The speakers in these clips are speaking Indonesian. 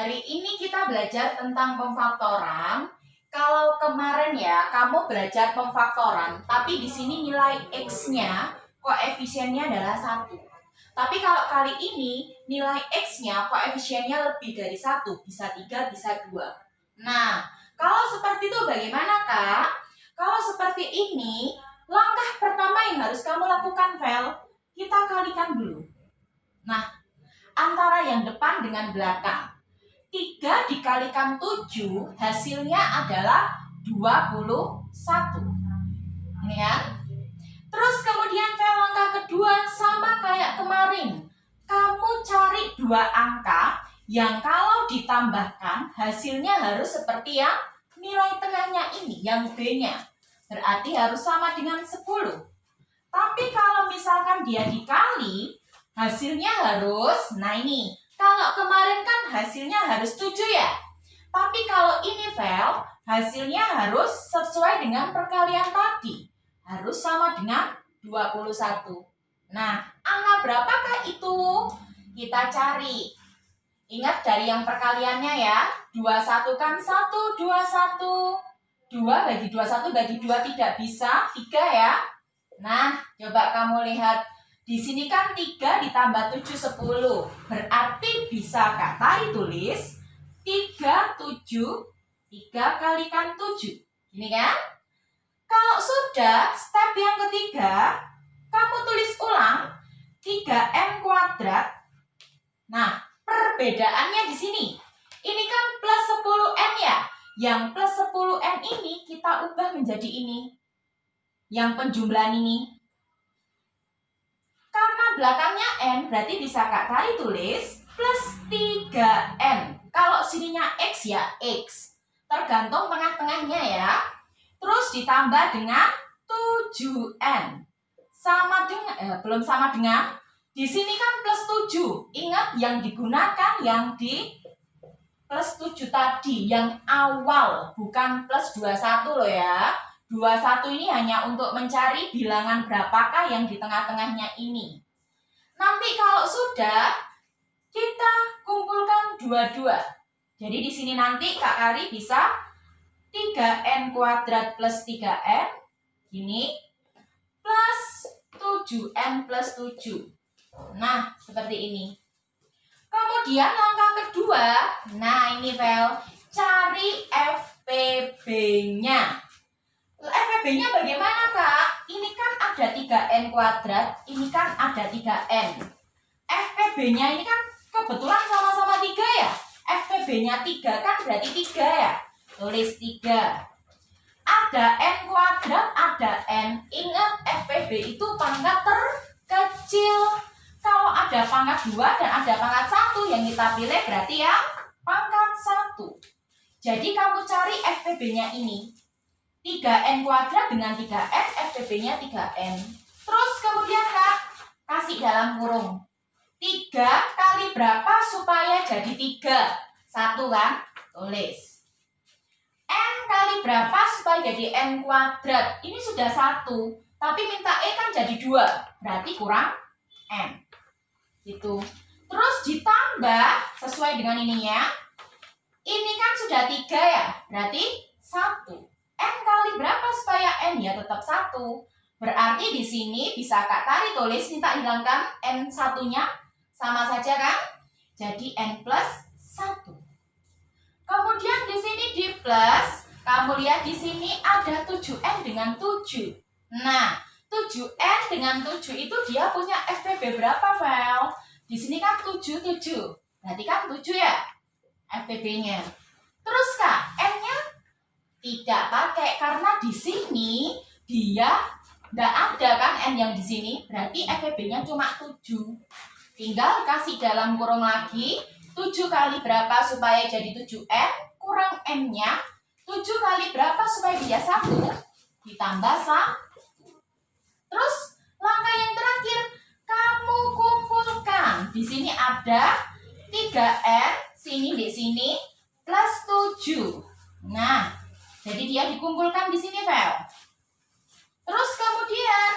Hari ini kita belajar tentang pemfaktoran. Kalau kemarin ya, kamu belajar pemfaktoran, tapi di sini nilai X-nya, koefisiennya adalah 1. Tapi kalau kali ini, nilai X-nya, koefisiennya lebih dari 1, bisa 3, bisa 2. Nah, kalau seperti itu bagaimana, Kak? Kalau seperti ini, langkah pertama yang harus kamu lakukan, Vel, kita kalikan dulu. Nah, antara yang depan dengan belakang. 3 dikalikan 7 hasilnya adalah 21. Ini kan? Terus kemudian langkah kedua sama kayak kemarin. Kamu cari 2 angka yang kalau ditambahkan hasilnya harus seperti yang nilai tengahnya ini, yang B-nya. Berarti harus sama dengan 10. Tapi kalau misalkan dia dikali, hasilnya harus, nah ini, kalau kemarin kan hasilnya harus 7 ya. Tapi kalau ini Vel, hasilnya harus sesuai dengan perkalian tadi. Harus sama dengan 21. Nah, angka berapakah itu? Kita cari. Ingat dari yang perkaliannya ya. 21 kan 1, 21. 2 bagi 21 bagi 2 tidak bisa. 3 ya. Nah, coba kamu lihat. Di sini kan 3 ditambah 7, 10. Berarti bisa Kak Tari tulis 3, 7, 3 kalikan 7. Ini kan? Kalau sudah, step yang ketiga, kamu tulis ulang 3n kuadrat. Nah, perbedaannya di sini. Ini kan plus 10n ya. Yang plus 10n ini kita ubah menjadi ini. Yang penjumlahan ini. Karena belakangnya n, berarti bisa Kak Tari tulis plus 3n. Kalau sininya x ya x. Tergantung tengah-tengahnya ya. Terus ditambah dengan 7n. Sama dengan, belum sama dengan, di sini kan plus 7. Ingat yang digunakan yang di plus 7 tadi, yang awal, bukan plus 21 loh ya. 21 ini hanya untuk mencari bilangan berapakah yang di tengah-tengahnya ini. Nanti kalau sudah, kita kumpulkan dua-dua. Jadi di sini nanti Kak Ari bisa 3n kuadrat plus 3n, ini, plus 7n plus 7. Nah, seperti ini. Kemudian langkah kedua, nah ini Vel, cari FPB-nya. FPB-nya bagaimana Kak? Ini kan ada 3n kuadrat, ini kan ada 3n. FPB-nya ini kan kebetulan sama-sama 3 ya. FPB-nya 3 kan berarti 3 ya. Tulis 3. Ada n kuadrat, ada n. Ingat FPB itu pangkat terkecil. Kalau ada pangkat 2 dan ada pangkat 1 yang kita pilih berarti yang pangkat 1. Jadi kamu cari FPB-nya ini. 3n kuadrat dengan 3n, FPB-nya 3n. Terus kemudian Kak, kasih dalam kurung. 3 kali berapa supaya jadi 3? 1 kan? Tulis. N kali berapa supaya jadi n kuadrat? Ini sudah 1. Tapi minta E kan jadi 2. Berarti kurang n. Gitu. Terus ditambah sesuai dengan ininya. Ini kan sudah 3 ya. Berarti 1. N kali berapa supaya N? Ya tetap 1. Berarti di sini bisa Kak Tari tulis, minta hilangkan N satunya. Sama saja kan? Jadi N plus 1. Kemudian di sini di plus, kamu lihat di sini ada 7N dengan 7. Nah, 7N dengan 7 itu dia punya FPB berapa, Vel? Di sini kan 7, 7. Berarti kan 7 ya FPB-nya. Terus Kak, N-nya tidak pakai karena di sini dia tidak ada kan N yang di sini. Berarti FPB-nya cuma 7. Tinggal kasih dalam kurung lagi. 7 kali berapa supaya jadi 7N? Kurang N-nya. 7 kali berapa supaya dia 1? Ditambah 1. Terus langkah yang terakhir, kamu kumpulkan. Di sini ada 3N, sini di sini plus 7. Nah, jadi dia dikumpulkan di sini, Vel. Terus kemudian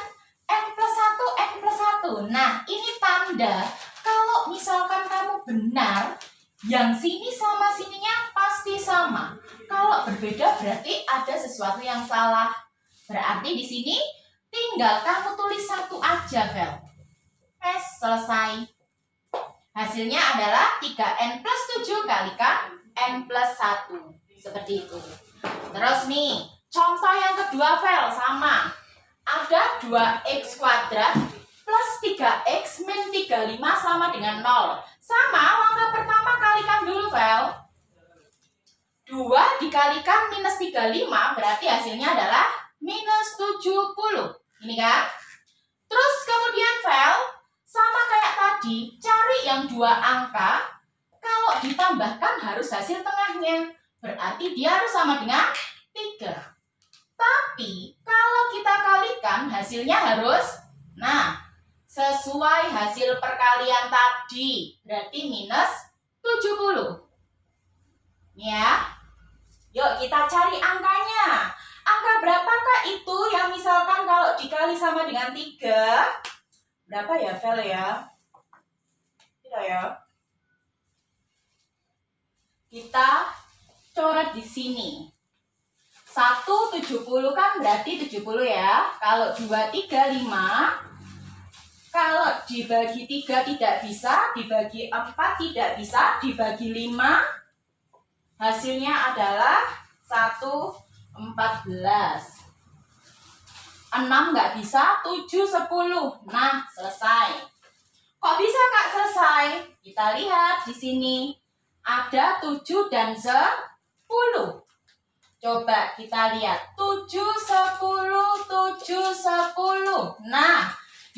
N plus 1, N plus 1. Nah, ini tanda kalau misalkan kamu benar, Yang sini sama sininya pasti sama. Kalau berbeda berarti ada sesuatu yang salah. Berarti di sini tinggal kamu tulis satu aja, Vel. Selesai. Hasilnya adalah 3N plus 7 kalikan N plus 1. Seperti itu. Terus nih, contoh yang kedua, Vel, sama. Ada 2X kuadrat plus 3X min 35 sama dengan 0. Sama, langkah pertama kalikan dulu, Vel. 2 dikalikan minus 35 berarti hasilnya adalah minus 70. Ini kan? Terus kemudian, Vel, sama kayak tadi, cari yang 2 angka. Kalau ditambahkan harus hasil tengahnya. Berarti dia harus sama dengan 3. Tapi, kalau kita kalikan hasilnya harus, sesuai hasil perkalian tadi. Berarti minus 70. Ya. Yuk kita cari angkanya. Angka berapakah itu yang misalkan kalau dikali sama dengan 3? Berapa ya, Vel ya? Tidak ya? Kita coret di sini. 1 70 kan berarti 70 ya. Kalau 2 3 5. Kalau dibagi 3 tidak bisa, dibagi 4 tidak bisa, dibagi 5 hasilnya adalah 1 14. 6 nggak bisa, 7 10. Nah, selesai. Kok bisa, Kak, selesai? Kita lihat di sini. Ada 7 dan 10. Coba kita lihat. 7 10 7 10. Nah,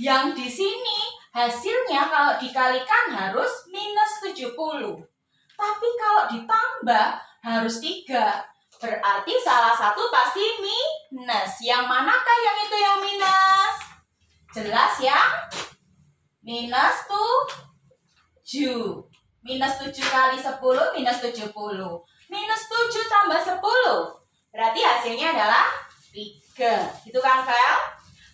yang di sini hasilnya kalau dikalikan harus minus 70. Tapi kalau ditambah harus 3. Berarti salah satu pasti minus. Yang manakah yang itu yang minus? Jelas ya? Minus 7. Minus 7 kali 10 minus 70. Minus 7 tambah 10. Berarti hasilnya adalah 3. Gitu kan, Vel?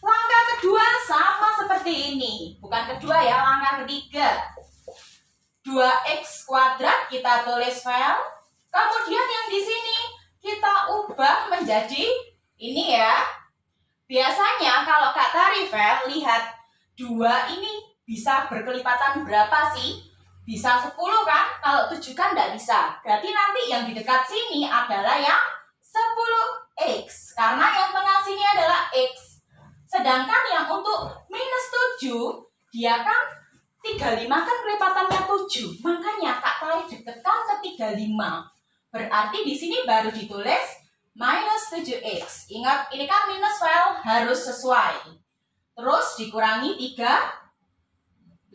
Langkah kedua sama seperti ini. Bukan kedua ya, langkah ketiga. 2X kuadrat kita tulis, Vel. Kemudian yang di sini kita ubah menjadi ini ya. Biasanya kalau Kak Tari, Vel, lihat 2 ini bisa berkelipatan berapa sih? Bisa 10 kan? Kalau 7 kan tidak bisa. Berarti nanti yang di dekat sini adalah yang 10X. Karena yang tengah sini adalah X. Sedangkan yang untuk minus 7, dia kan 35 kan kelipatannya 7. Makanya Kak Tari dekatkan ke 35. Berarti di sini baru ditulis minus 7X. Ingat, ini kan minus, Vel, harus sesuai. Terus dikurangi 35.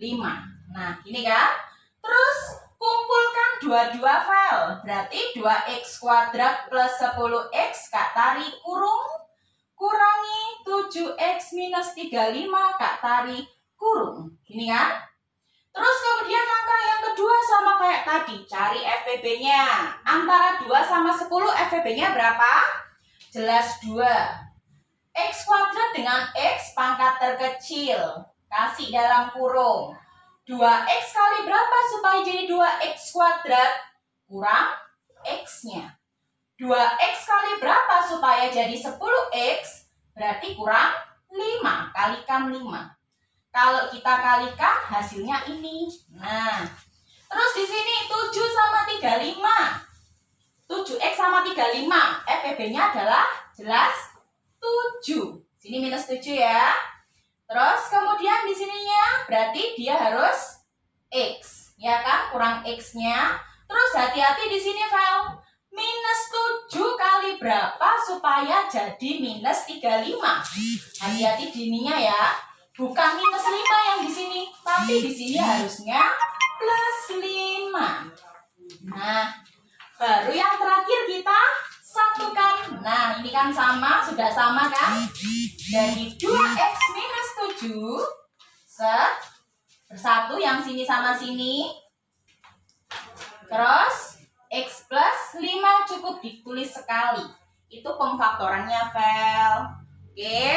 Nah, ini kan. Terus kumpulkan dua-dua, Vel. Berarti 2X kuadrat plus 10X Kak Tari kurangi 7X minus 35 Kak Tari kurung. Gini kan? Terus kemudian langkah yang kedua sama kayak tadi. Cari FPB-nya. Antara 2 sama 10 FPB-nya berapa? Jelas 2. X kuadrat dengan X pangkat terkecil. Kasih dalam kurung. 2X kali berapa supaya jadi 2X kuadrat? Kurang X-nya. 2X kali berapa supaya jadi 10X? Berarti kurang 5. Kalikan 5. Kalau kita kalikan hasilnya ini. Nah, terus di sini 7 sama 35. 7X sama 35. FPB-nya adalah jelas 7. Sini minus 7 ya. Terus kemudian di sininya berarti dia harus X. Ya kan? Kurang X-nya. Terus hati-hati di sini, Vel. Minus 7 kali berapa supaya jadi minus 35? Hati-hati dininya ya. Bukan minus 5 yang di sini, tapi di sini harusnya plus 5. Nah, baru yang terakhir kita satukan. Nah, ini kan sama, sudah sama kan? Dari 2X minus 7 bersatu yang sini sama sini. Terus X plus 5 cukup ditulis sekali. Itu pemfaktorannya, Vel. Oke.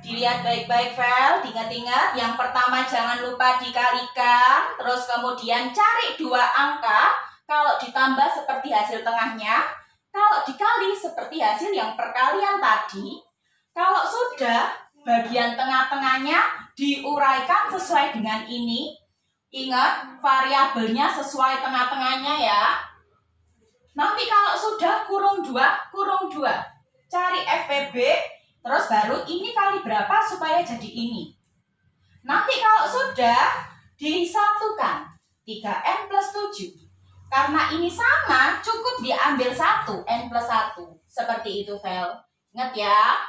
Dilihat baik-baik, Vel. Diingat-ingat. Yang pertama jangan lupa dikalikan. Terus kemudian cari dua angka. Kalau ditambah seperti hasil tengahnya. Kalau dikali seperti hasil yang perkalian tadi. Kalau sudah, bagian tengah-tengahnya diuraikan sesuai dengan ini. Ingat, variabelnya sesuai tengah-tengahnya ya. Nanti kalau sudah kurung 2. Cari FPB. Terus baru ini kali berapa supaya jadi ini. Nanti kalau sudah disatukan 3n plus 7. Karena ini sama, cukup diambil 1, n plus 1. Seperti itu, Vel. Ingat ya.